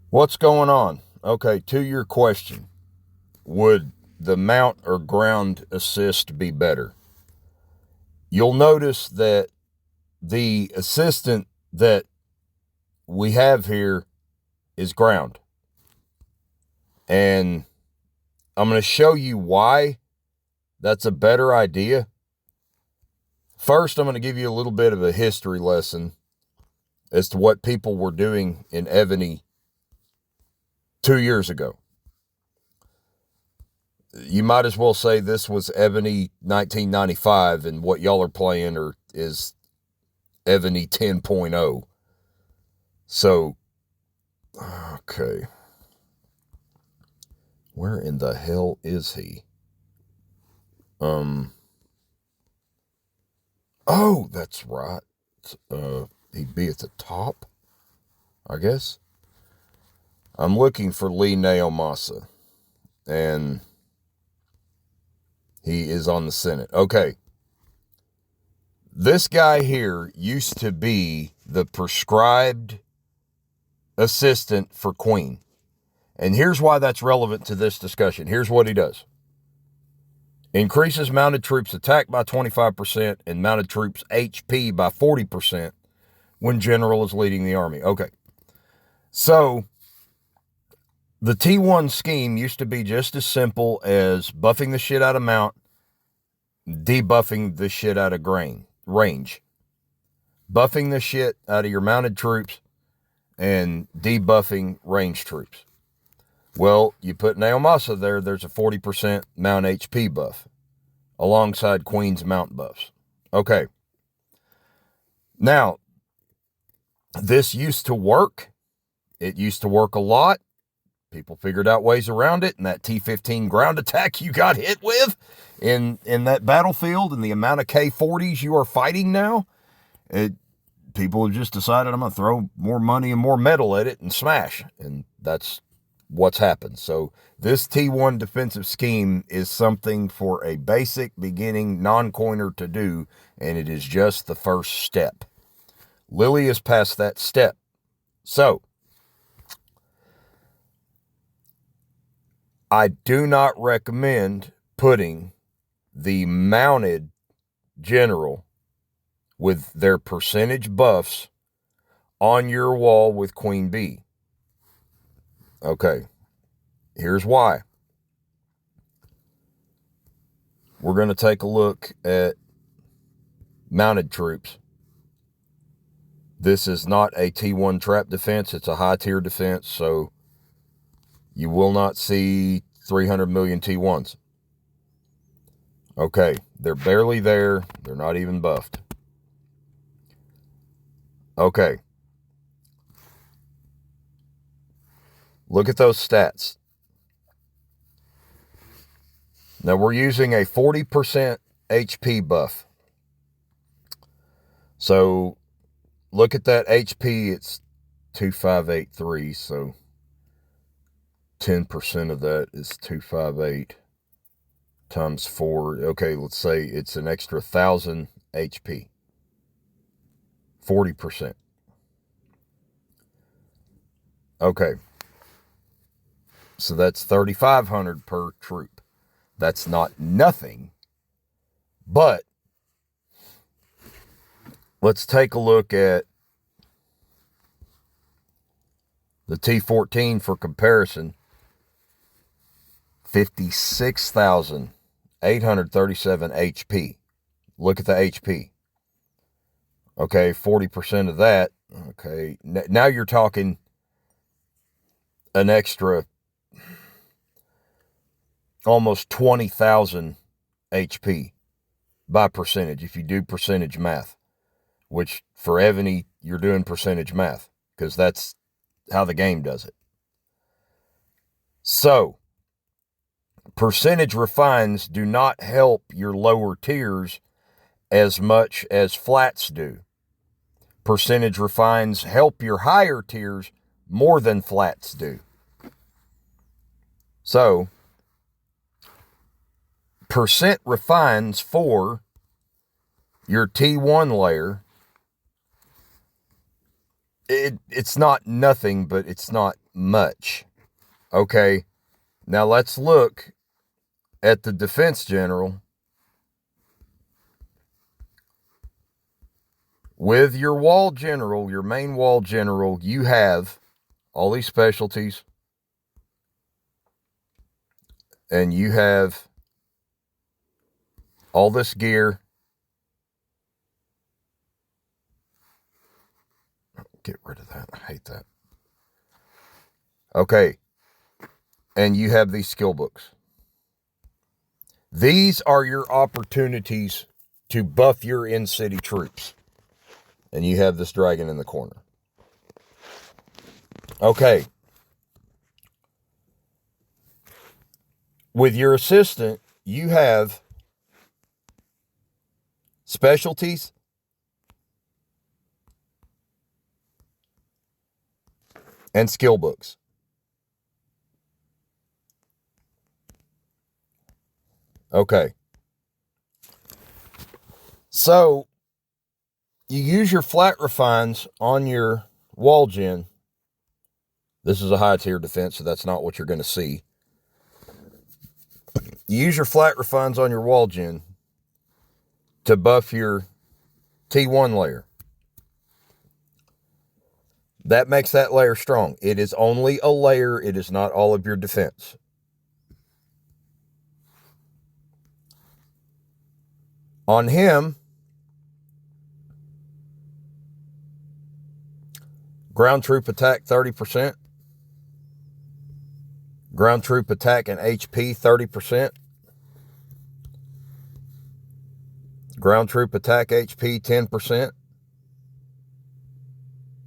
What's going on? Okay, to your question, would the mount or ground assist be better? You'll notice that the assistant that we have here is ground. And I'm going to show you why that's a better idea. First, I'm going to give you a little bit of a history lesson as to what people were doing in Evony 2 years ago. You might as well say this was Evony 1995, and what y'all are playing is Evony 10.0. So, okay. Where in the hell is he? Oh, that's right. He'd be at the top, I guess. I'm looking for Lee Naomasa, and he is on the Senate. Okay. This guy here used to be the prescribed assistant for Queen. And here's why that's relevant to this discussion. Here's what he does. Increases mounted troops attack by 25% and mounted troops HP by 40% when general is leading the army. Okay. So the T1 scheme used to be just as simple as buffing the shit out of mount, debuffing the shit out of range. Buffing the shit out of your mounted troops and debuffing range troops. Well, you put Naomasa there, there's a 40% mount HP buff alongside Queen's mount buffs. Okay. Now, this used to work. It used to work a lot. People figured out ways around it, and that T-15 ground attack you got hit with in that battlefield and the amount of K-40s you are fighting now, people have just decided I'm going to throw more money and more metal at it and smash, and that's what's happened. So this T1 defensive scheme is something for a basic beginning non-coiner to do, and it is just the first step. Lily is past that step. So I do not recommend putting the mounted general with their percentage buffs on your wall with Queen Bee. Okay, here's why. We're going to take a look at mounted troops. This is not a T1 trap defense. It's a high tier defense, so you will not see 300 million T1s. Okay, they're barely there. They're not even buffed. Okay. Look at those stats. Now we're using a 40% HP buff. So look at that HP. It's 2583. So 10% of that is 258 times 4. Okay, let's say it's an extra 1,000 HP. 40%. Okay. So that's 3,500 per troop. That's not nothing. But let's take a look at the T14 for comparison. 56,837 HP. Look at the HP. Okay, 40% of that. Okay, now you're talking an extra almost 20,000 HP by percentage if you do percentage math, which for Evony, you're doing percentage math because that's how the game does it. So, percentage refines do not help your lower tiers as much as flats do. Percentage refines help your higher tiers more than flats do. So, percent refines for your T1 layer, it's not nothing, but it's not much. Okay, now let's look at the defense general. With your wall general, your main wall general, you have all these specialties, and you have all this gear. Get rid of that. I hate that. Okay. And you have these skill books. These are your opportunities to buff your in-city troops. And you have this dragon in the corner. Okay. With your assistant, you have specialties, and skill books. Okay. So, you use your flat refines on your wall gen. This is a high tier defense, so that's not what you're going to see. You use your flat refines on your wall gen to buff your T1 layer. That makes that layer strong. It is only a layer. It is not all of your defense. On him, ground troop attack 30%. Ground troop attack and HP 30%. Ground troop attack HP 10%.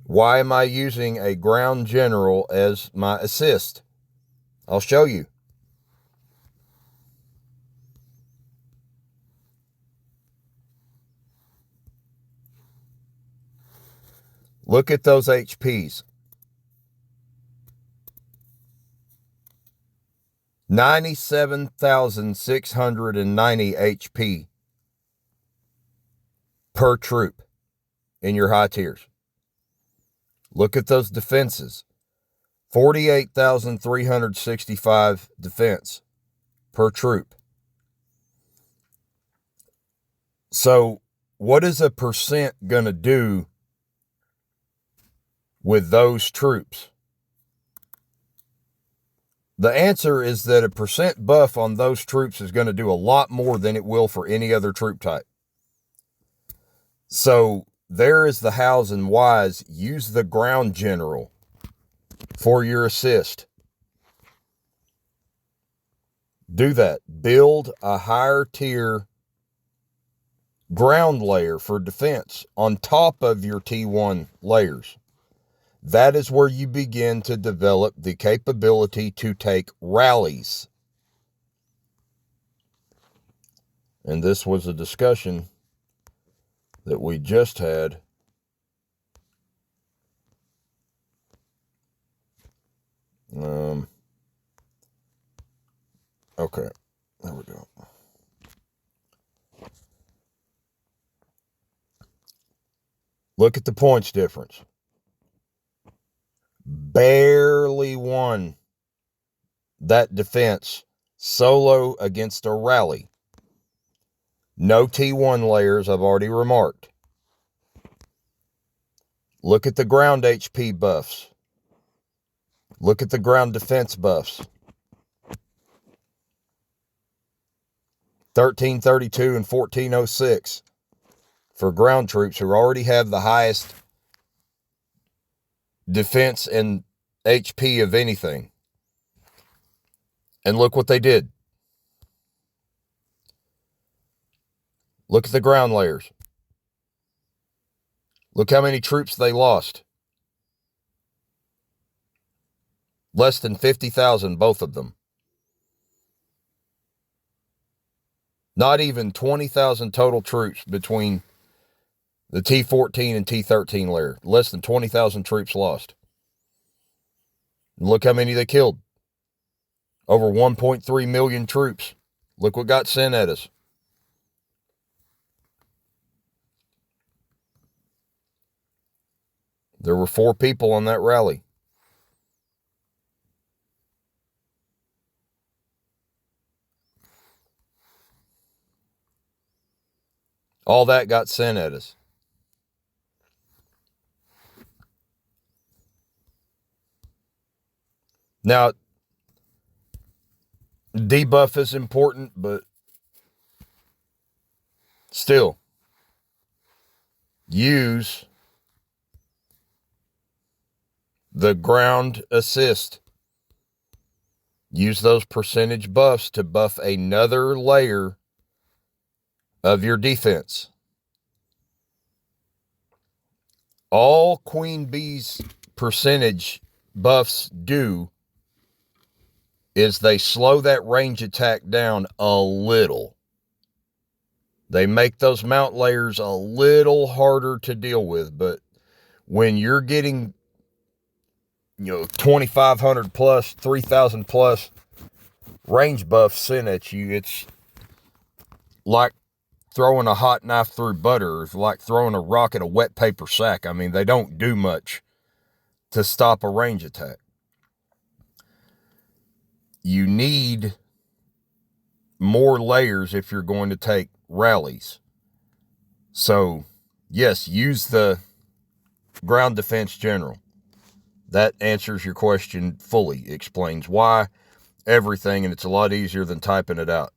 Why am I using a ground general as my assist? I'll show you. Look at those HPs. 97,690 HP per troop in your high tiers. Look at those defenses. 48,365 defense per troop. So, what is a percent going to do with those troops? The answer is that a percent buff on those troops is going to do a lot more than it will for any other troop type. So there is the hows and whys. Use the ground general for your assist. Do that. Build a higher tier ground layer for defense on top of your T1 layers. That is where you begin to develop the capability to take rallies. And this was a discussion that we just had. Okay, there we go. Look at the points difference. Barely won that defense solo against a rally. No T1 layers, I've already remarked. Look at the ground HP buffs. Look at the ground defense buffs. 1332 and 1406 for ground troops who already have the highest defense and HP of anything. And look what they did. Look at the ground layers. Look how many troops they lost. Less than 50,000, both of them. Not even 20,000 total troops between the T14 and T13 layer. Less than 20,000 troops lost. And look how many they killed. Over 1.3 million troops. Look what got sent at us. There were 4 people on that rally. All that got sent at us. Now, debuff is important, but still, use the ground assist. Use those percentage buffs to buff another layer of your defense. All Queen Bee's percentage buffs do is they slow that range attack down a little. They make those mount layers a little harder to deal with, but when you're getting 2,500 plus, 3,000 plus range buffs sent at you, it's like throwing a hot knife through butter. It's like throwing a rock at a wet paper sack. I mean, they don't do much to stop a range attack. You need more layers if you're going to take rallies. So, yes, use the ground defense general. That answers your question fully, explains why, everything, and it's a lot easier than typing it out.